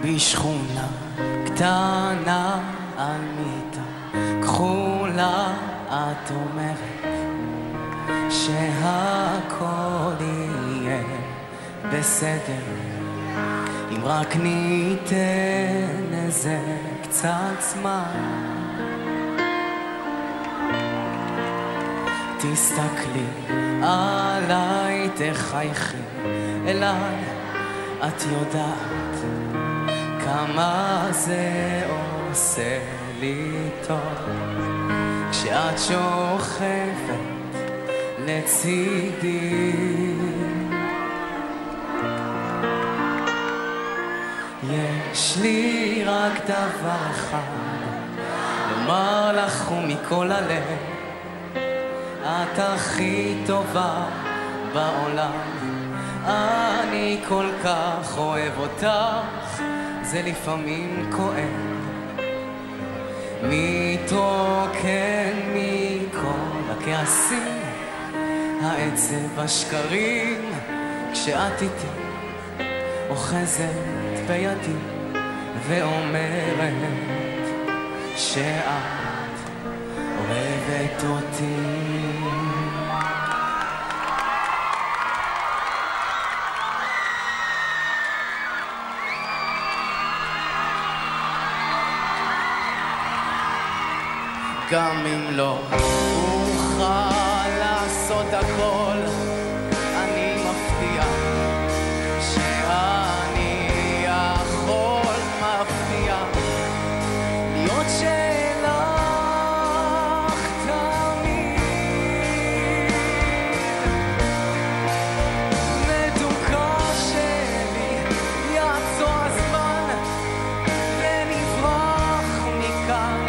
בשכונה קטנה על מיטה כחולה את אומרת שהכל יהיה בסדר אם רק ניתן איזה קצת זמן. תסתכלי עליי, תחייכי אליי, את יודעת כמה זה עושה לי טוב כשאת שוכבת לצידי. יש לי רק דבר אחד לומר לך ומכל הלב, את הכי טובה בעולם, אני כל כך אוהב אותך, זה לפעמים כואב, מתרוקן מכל הכעסים, העצב, השקרים, כשאת איתי אוחזת בידי ואומרת שאת אוהבת אותי. גם אם לא אוכל לעשות הכל, אני מבטיח שאני יכול, מבטיח להיות שלך תמיד. מתוקה שלי, יעצור הזמן ונברח מכאן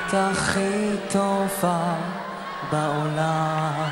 את הכי טובה בעולם.